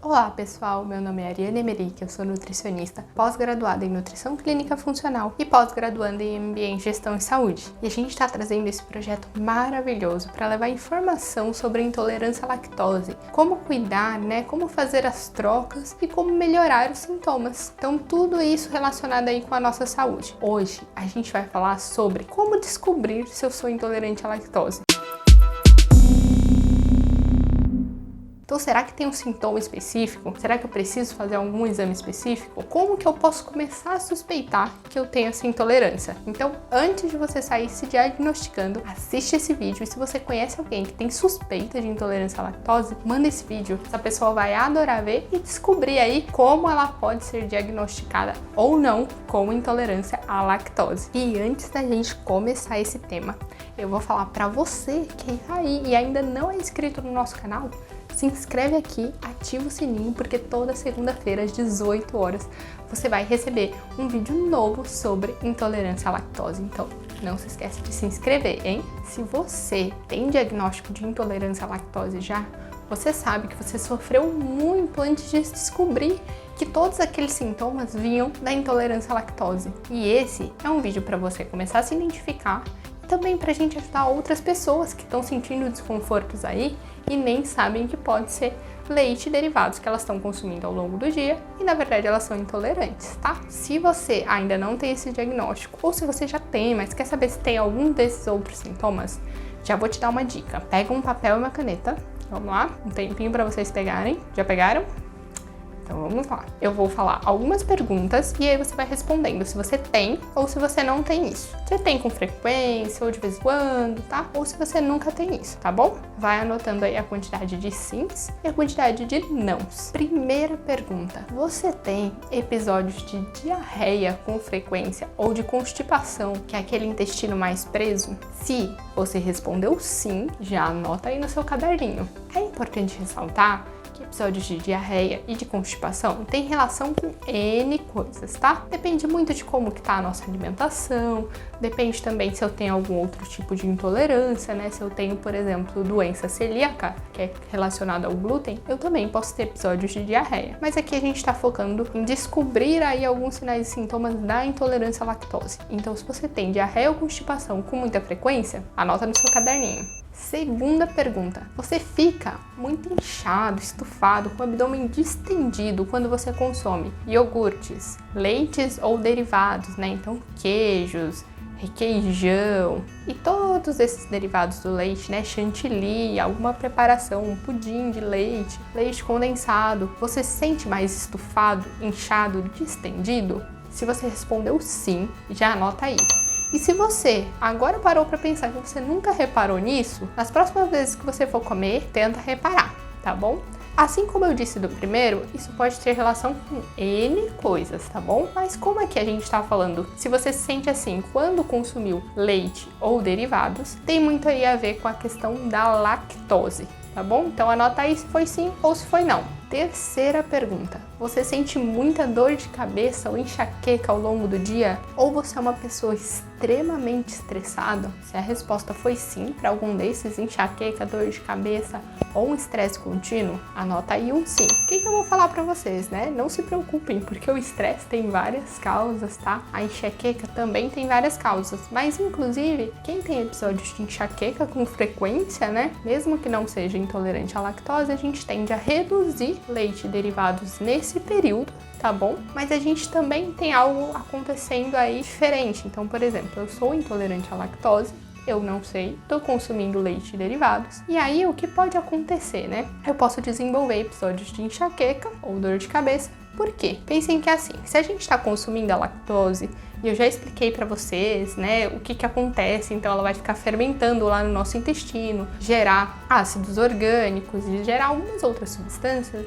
Olá pessoal, meu nome é Ariane Emerick, eu sou nutricionista, pós-graduada em Nutrição Clínica Funcional e pós-graduanda em MBA em Gestão em Saúde. E a gente está trazendo esse projeto maravilhoso para levar informação sobre a intolerância à lactose, como cuidar, como fazer as trocas e como melhorar os sintomas. Então tudo isso relacionado aí com a nossa saúde. Hoje a gente vai falar sobre como descobrir se eu sou intolerante à lactose. Então, será que tem um sintoma específico? Será que eu preciso fazer algum exame específico? Como que eu posso começar a suspeitar que eu tenho essa intolerância? Então, antes de você sair se diagnosticando, assiste esse vídeo. E se você conhece alguém que tem suspeita de intolerância à lactose, manda esse vídeo. Essa pessoa vai adorar ver e descobrir aí como ela pode ser diagnosticada ou não com intolerância à lactose. E antes da gente começar esse tema, eu vou falar para você que tá aí e ainda não é inscrito no nosso canal, se inscreve aqui, ativa o sininho, porque toda segunda-feira às 18 horas você vai receber um vídeo novo sobre intolerância à lactose. Então, não se esquece de se inscrever, hein? Se você tem diagnóstico de intolerância à lactose já, você sabe que você sofreu muito antes de descobrir que todos aqueles sintomas vinham da intolerância à lactose. E esse é um vídeo para você começar a se identificar e também para a gente ajudar outras pessoas que estão sentindo desconfortos aí e nem sabem que pode ser leite e derivados que elas estão consumindo ao longo do dia e na verdade elas são intolerantes, tá? Se você ainda não tem esse diagnóstico ou se você já tem, mas quer saber se tem algum desses outros sintomas, já vou te dar uma dica. Pega um papel e uma caneta, vamos lá, um tempinho para vocês pegarem. Já pegaram? Então vamos lá. Eu vou falar algumas perguntas e aí você vai respondendo se você tem ou se você não tem isso. Você tem com frequência ou de vez em quando, tá? Ou se você nunca tem isso, tá bom? Vai anotando aí a quantidade de sims e a quantidade de nãos. Primeira pergunta. Você tem episódios de diarreia com frequência ou de constipação, que é aquele intestino mais preso? Se você respondeu sim, já anota aí no seu caderninho. É importante ressaltar que episódios de diarreia e de constipação têm relação com N coisas, tá? Depende muito de como que tá a nossa alimentação, depende também se eu tenho algum outro tipo de intolerância, Se eu tenho, por exemplo, doença celíaca, que é relacionada ao glúten, eu também posso ter episódios de diarreia. Mas aqui a gente tá focando em descobrir aí alguns sinais e sintomas da intolerância à lactose. Então, se você tem diarreia ou constipação com muita frequência, anota no seu caderninho. Segunda pergunta. Você fica muito inchado, estufado, com o abdômen distendido quando você consome iogurtes, leites ou derivados, Então, queijos, requeijão e todos esses derivados do leite, Chantilly, alguma preparação, um pudim de leite, leite condensado. Você se sente mais estufado, inchado, distendido? Se você respondeu sim, já anota aí. E se você agora parou para pensar que você nunca reparou nisso, nas próximas vezes que você for comer, tenta reparar, tá bom? Assim como eu disse do primeiro, isso pode ter relação com N coisas, tá bom? Mas como é que a gente tá falando? Se você se sente assim quando consumiu leite ou derivados, tem muito aí a ver com a questão da lactose, tá bom? Então anota aí se foi sim ou se foi não. Terceira pergunta. Você sente muita dor de cabeça ou enxaqueca ao longo do dia? Ou você é uma pessoa extremamente estressada? Se a resposta foi sim para algum desses, enxaqueca, dor de cabeça ou um estresse contínuo, anota aí um sim. O que eu vou falar para vocês, Não se preocupem, porque o estresse tem várias causas, tá? A enxaqueca também tem várias causas, mas inclusive quem tem episódios de enxaqueca com frequência, Mesmo que não seja intolerante à lactose, a gente tende a reduzir leite e derivados nesse período, tá bom? Mas a gente também tem algo acontecendo aí diferente. Então, por exemplo, eu sou intolerante à lactose, eu não sei, tô consumindo leite e derivados. E aí, o que pode acontecer, Eu posso desenvolver episódios de enxaqueca ou dor de cabeça. Por quê? Pensem que assim, se a gente está consumindo a lactose, e eu já expliquei para vocês, o que acontece, então ela vai ficar fermentando lá no nosso intestino, gerar ácidos orgânicos e gerar algumas outras substâncias,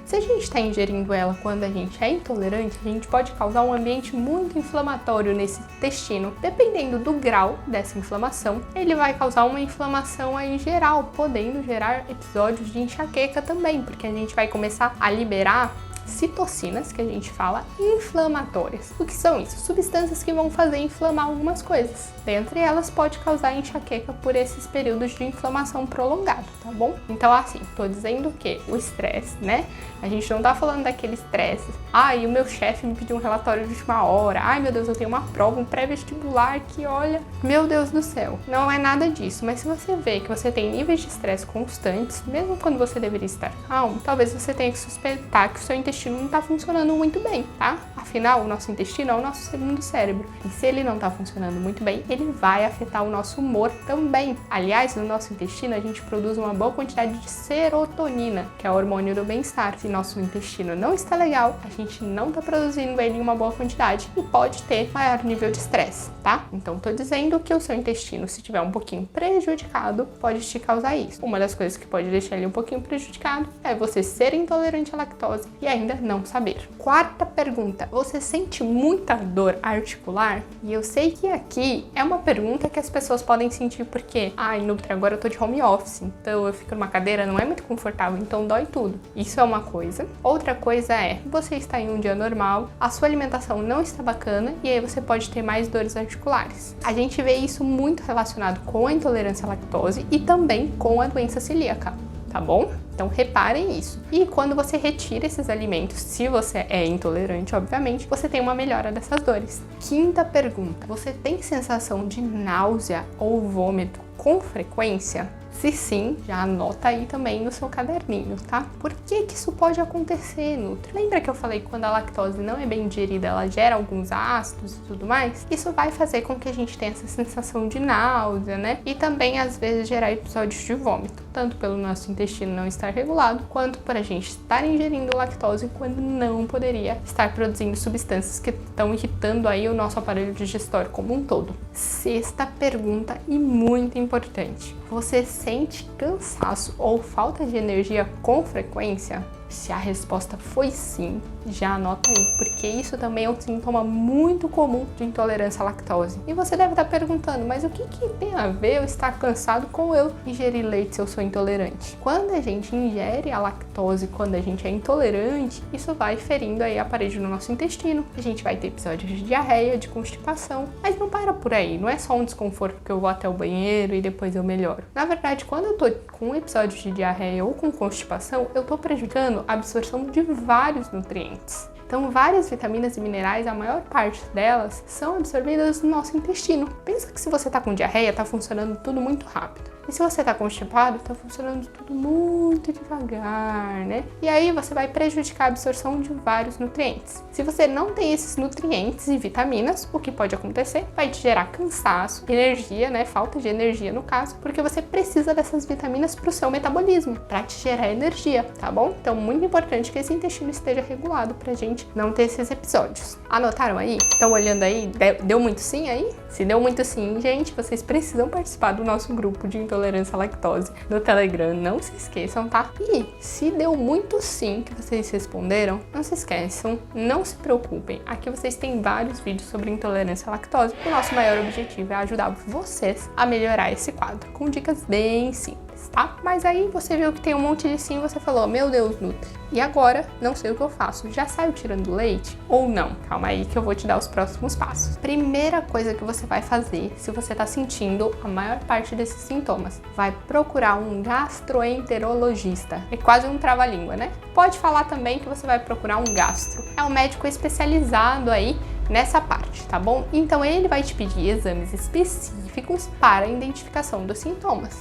Se a gente está ingerindo ela quando a gente é intolerante, a gente pode causar um ambiente muito inflamatório nesse intestino. Dependendo do grau dessa inflamação, ele vai causar uma inflamação aí geral, podendo gerar episódios de enxaqueca também, porque a gente vai começar a liberar citocinas, que a gente fala, inflamatórias. O que são isso? Substâncias que vão fazer inflamar algumas coisas. Dentre elas, pode causar enxaqueca por esses períodos de inflamação prolongado, tá bom? Então, assim, tô dizendo que o estresse, né? A gente não tá falando daquele estresse. Ai, o meu chefe me pediu um relatório de última hora. Ai, meu Deus, eu tenho uma prova, um pré-vestibular que, olha, meu Deus do céu. Não é nada disso, mas se você vê que você tem níveis de estresse constantes, mesmo quando você deveria estar calmo, talvez você tenha que suspeitar que o seu intestino não tá funcionando muito bem, tá? Afinal, o nosso intestino é o nosso segundo cérebro. E se ele não tá funcionando muito bem, ele vai afetar o nosso humor também. Aliás, no nosso intestino, a gente produz uma boa quantidade de serotonina, que é o hormônio do bem-estar. Se nosso intestino não está legal, a gente não tá produzindo ele em uma boa quantidade e pode ter maior nível de estresse, tá? Então, tô dizendo que o seu intestino, se tiver um pouquinho prejudicado, pode te causar isso. Uma das coisas que pode deixar ele um pouquinho prejudicado é você ser intolerante à lactose e ainda não saber. Quarta pergunta: você sente muita dor articular? E eu sei que aqui é uma pergunta que as pessoas podem sentir porque, ai, Nutri, agora eu tô de home office, então eu fico numa cadeira, não é muito confortável, então dói tudo. Isso é uma coisa. Outra coisa é, você está em um dia normal, a sua alimentação não está bacana e aí você pode ter mais dores articulares. A gente vê isso muito relacionado com a intolerância à lactose e também com a doença celíaca, tá bom? Então reparem isso. E quando você retira esses alimentos, se você é intolerante, obviamente, você tem uma melhora dessas dores. Quinta pergunta: você tem sensação de náusea ou vômito com frequência? Se sim, já anota aí também no seu caderninho, tá? Por que que isso pode acontecer, Nutri? Lembra que eu falei que quando a lactose não é bem digerida, ela gera alguns ácidos e tudo mais? Isso vai fazer com que a gente tenha essa sensação de náusea, né? E também, às vezes, gerar episódios de vômito, tanto pelo nosso intestino não estar regulado, quanto por a gente estar ingerindo lactose quando não poderia estar produzindo substâncias que estão irritando aí o nosso aparelho digestório como um todo. Sexta pergunta e muito importante: você sente cansaço ou falta de energia com frequência? Se a resposta foi sim, já anota aí, porque isso também é um sintoma muito comum de intolerância à lactose. E você deve estar perguntando, mas o que tem a ver eu estar cansado com eu ingerir leite se eu sou intolerante? Quando a gente ingere a lactose, quando a gente é intolerante, isso vai ferindo aí a parede do nosso intestino. A gente vai ter episódios de diarreia, de constipação, mas não para por aí, não é só um desconforto que eu vou até o banheiro e depois eu melhoro. Na verdade, quando eu tô com um episódio de diarreia ou com constipação, eu tô prejudicando a absorção de vários nutrientes. Então, várias vitaminas e minerais, a maior parte delas, são absorvidas no nosso intestino. Pensa que se você tá com diarreia, tá funcionando tudo muito rápido. E se você tá constipado, tá funcionando tudo muito devagar, né? E aí você vai prejudicar a absorção de vários nutrientes. Se você não tem esses nutrientes e vitaminas, o que pode acontecer? Vai te gerar cansaço, energia, né? Falta de energia no caso, porque você precisa dessas vitaminas pro seu metabolismo, pra te gerar energia, tá bom? Então, muito importante que esse intestino esteja regulado pra gente não ter esses episódios. Anotaram aí? Estão olhando aí? Deu muito sim aí? Se deu muito sim, gente, vocês precisam participar do nosso grupo de intolerância à lactose no Telegram, não se esqueçam, tá? E se deu muito sim que vocês responderam, não se esqueçam, não se preocupem, aqui vocês têm vários vídeos sobre intolerância à lactose. O nosso maior objetivo é ajudar vocês a melhorar esse quadro, com dicas bem simples, tá? Mas aí você viu que tem um monte de sim e você falou, meu Deus, Nutri, e agora não sei o que eu faço, já saio tirando leite ou não? Calma aí que eu vou te dar os próximos passos. Primeira coisa que você vai fazer, se você tá sentindo a maior parte desses sintomas, vai procurar um gastroenterologista. É quase um trava-língua, né? Pode falar também que você vai procurar um gastro. É um médico especializado aí nessa parte, tá bom? Então ele vai te pedir exames específicos para a identificação dos sintomas.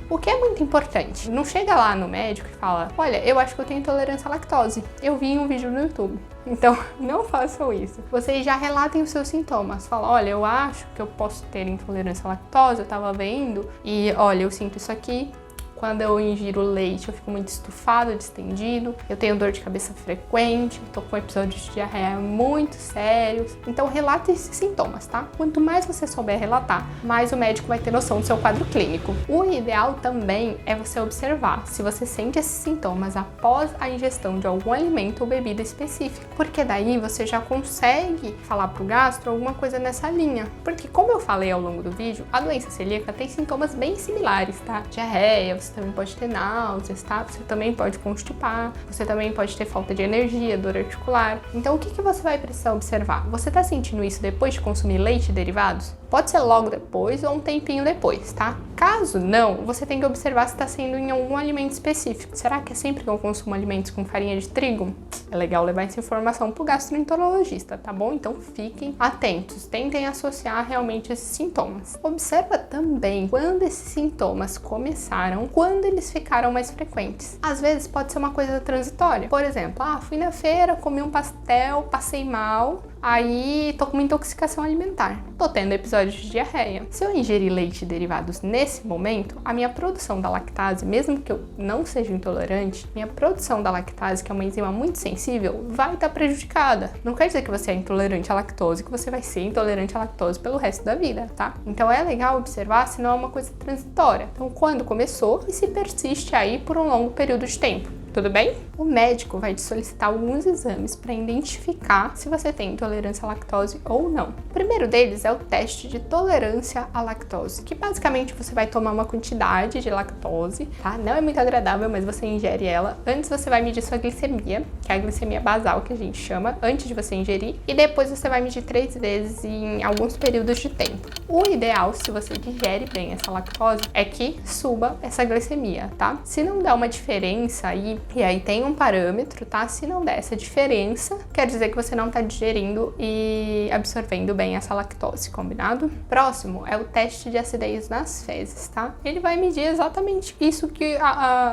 O que é muito importante, não chega lá no médico e fala, olha, eu acho que eu tenho intolerância à lactose, eu vi um vídeo no YouTube. Então, não façam isso. Vocês já relatem os seus sintomas. Fala, olha, eu acho que eu posso ter intolerância à lactose, eu tava vendo, e olha, eu sinto isso aqui. Quando eu ingiro leite, eu fico muito estufado, distendido, eu tenho dor de cabeça frequente, eu tô com episódios de diarreia muito sérios. Então, relate esses sintomas, tá? Quanto mais você souber relatar, mais o médico vai ter noção do seu quadro clínico. O ideal também é você observar se você sente esses sintomas após a ingestão de algum alimento ou bebida específica, porque daí você já consegue falar pro gastro alguma coisa nessa linha. Porque, como eu falei ao longo do vídeo, a doença celíaca tem sintomas bem similares, tá? Diarreia, você também pode ter náuseas, tá? Você também pode constipar, você também pode ter falta de energia, dor articular. Então, o que você vai precisar observar? Você tá sentindo isso depois de consumir leite e derivados? Pode ser logo depois ou um tempinho depois, tá? Caso não, você tem que observar se está sendo em algum alimento específico. Será que é sempre que eu consumo alimentos com farinha de trigo? É legal levar essa informação para o gastroenterologista, tá bom? Então fiquem atentos, tentem associar realmente esses sintomas. Observa também quando esses sintomas começaram, quando eles ficaram mais frequentes. Às vezes pode ser uma coisa transitória. Por exemplo, fui na feira, comi um pastel, passei mal, aí tô com uma intoxicação alimentar. Tô tendo episódios de diarreia. Se eu ingerir leite e derivados nesse momento, a minha produção da lactase, mesmo que eu não seja intolerante, minha produção da lactase, que é uma enzima muito sensível, vai estar prejudicada. Não quer dizer que você é intolerante à lactose, que você vai ser intolerante à lactose pelo resto da vida, tá? Então é legal observar se não é uma coisa transitória. Então, quando começou e se persiste aí por um longo período de tempo. Tudo bem? O médico vai te solicitar alguns exames para identificar se você tem intolerância à lactose ou não. O primeiro deles é o teste de tolerância à lactose, que basicamente você vai tomar uma quantidade de lactose, tá? Não é muito agradável, mas você ingere ela. Antes você vai medir sua glicemia, que é a glicemia basal que a gente chama, antes de você ingerir, e depois você vai medir 3 vezes em alguns períodos de tempo. O ideal, se você digere bem essa lactose, é que suba essa glicemia, tá? Se não dá uma diferença aí, e aí tem um parâmetro, tá? Se não der essa diferença, quer dizer que você não tá digerindo e absorvendo bem essa lactose, combinado? Próximo é o teste de acidez nas fezes, tá? Ele vai medir exatamente isso que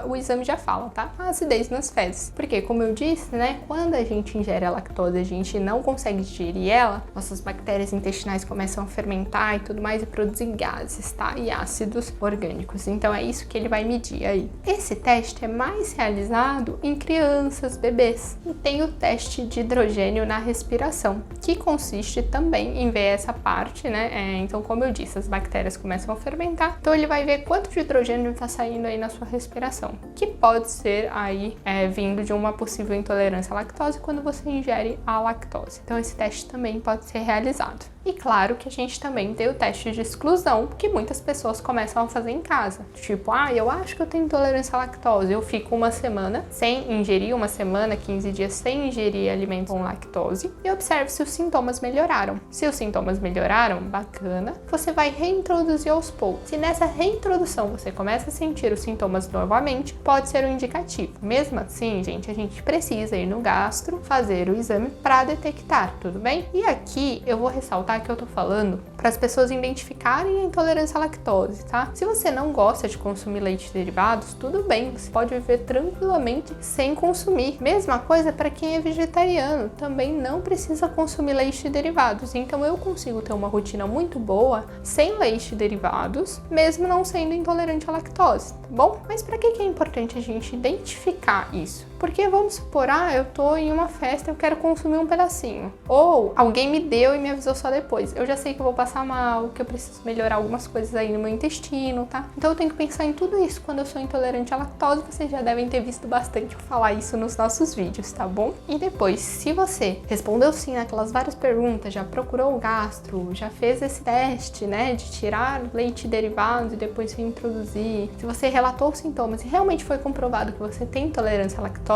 o exame já fala, tá? A acidez nas fezes. Porque, como eu disse, né? Quando a gente ingere a lactose, a gente não consegue digerir ela, nossas bactérias intestinais começam a fermentar e tudo mais e produzir gases, tá? E ácidos orgânicos. Então é isso que ele vai medir aí. Esse teste é mais realizado em crianças, bebês. E tem o teste de hidrogênio na respiração, que consiste também em ver essa parte, né? Então, como eu disse, as bactérias começam a fermentar, então ele vai ver quanto de hidrogênio está saindo aí na sua respiração, que pode ser aí vindo de uma possível intolerância à lactose quando você ingere a lactose. Então, esse teste também pode ser realizado. E claro que a gente também tem o teste de exclusão, que muitas pessoas começam a fazer em casa. Tipo, eu acho que eu tenho intolerância à lactose, eu fico uma semana sem ingerir, 15 dias sem ingerir alimento com lactose e observe se os sintomas melhoraram. Se os sintomas melhoraram, bacana, você vai reintroduzir aos poucos. Se nessa reintrodução você começa a sentir os sintomas novamente, pode ser um indicativo. Mesmo assim, gente, a gente precisa ir no gastro, fazer o exame para detectar, tudo bem? E aqui eu vou ressaltar que eu tô falando para as pessoas identificarem a intolerância à lactose, tá? Se você não gosta de consumir leite e derivados, tudo bem, você pode viver tranquilamente sem consumir. Mesma coisa para quem é vegetariano, também não precisa consumir leite e derivados. Então eu consigo ter uma rotina muito boa sem leite e derivados, mesmo não sendo intolerante à lactose, tá bom? Mas para que é importante a gente identificar isso? Porque vamos supor, eu tô em uma festa e eu quero consumir um pedacinho. Ou alguém me deu e me avisou só depois. Eu já sei que eu vou passar mal, que eu preciso melhorar algumas coisas aí no meu intestino, tá? Então eu tenho que pensar em tudo isso quando eu sou intolerante à lactose. Vocês já devem ter visto bastante eu falar isso nos nossos vídeos, tá bom? E depois, se você respondeu sim naquelas várias perguntas, já procurou o gastro, já fez esse teste, né, de tirar leite derivado e depois reintroduzir, se você relatou os sintomas e realmente foi comprovado que você tem intolerância à lactose,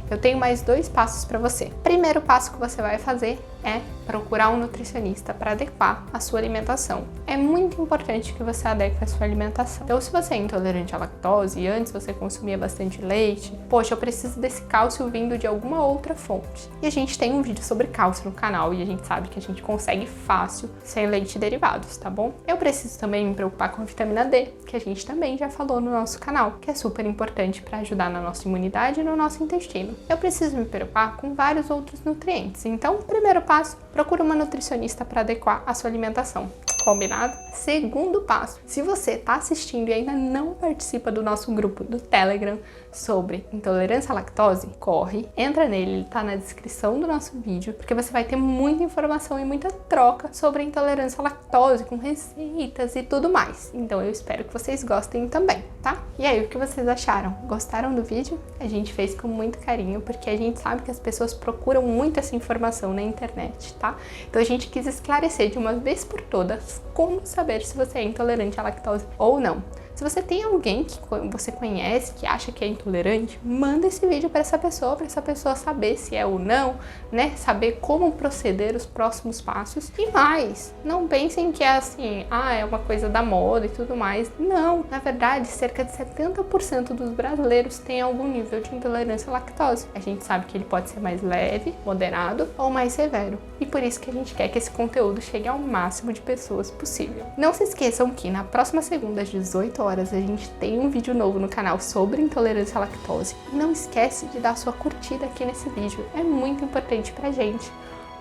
eu tenho mais 2 passos para você. Primeiro passo que você vai fazer é procurar um nutricionista para adequar a sua alimentação. É muito importante que você adeque a sua alimentação. Então, se você é intolerante à lactose e antes você consumia bastante leite, poxa, eu preciso desse cálcio vindo de alguma outra fonte. E a gente tem um vídeo sobre cálcio no canal e a gente sabe que a gente consegue fácil sem leite e derivados, tá bom? Eu preciso também me preocupar com a vitamina D, que a gente também já falou no nosso canal, que é super importante para ajudar na nossa imunidade e no nosso intestino. Eu preciso me preocupar com vários outros nutrientes. Então, primeiro passo, procura uma nutricionista para adequar a sua alimentação. Combinado? Segundo passo, se você está assistindo e ainda não participa do nosso grupo do Telegram sobre intolerância à lactose, corre, entra nele, ele tá na descrição do nosso vídeo, porque você vai ter muita informação e muita troca sobre intolerância à lactose, com receitas e tudo mais. Então eu espero que vocês gostem também, tá? E aí, o que vocês acharam? Gostaram do vídeo? A gente fez com muito carinho, porque a gente sabe que as pessoas procuram muito essa informação na internet, tá? Então a gente quis esclarecer de uma vez por todas como saber se você é intolerante à lactose ou não. Se você tem alguém que você conhece, que acha que é intolerante, manda esse vídeo para essa pessoa saber se é ou não, né? Saber como proceder os próximos passos. E mais, não pensem que é assim, é uma coisa da moda e tudo mais. Não, na verdade, cerca de 70% dos brasileiros têm algum nível de intolerância à lactose. A gente sabe que ele pode ser mais leve, moderado ou mais severo. E por isso que a gente quer que esse conteúdo chegue ao máximo de pessoas possível. Não se esqueçam que na próxima segunda às 18 horas a gente tem um vídeo novo no canal sobre intolerância à lactose. E não esquece de dar sua curtida aqui nesse vídeo, é muito importante pra gente.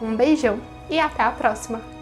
Um beijão e até a próxima!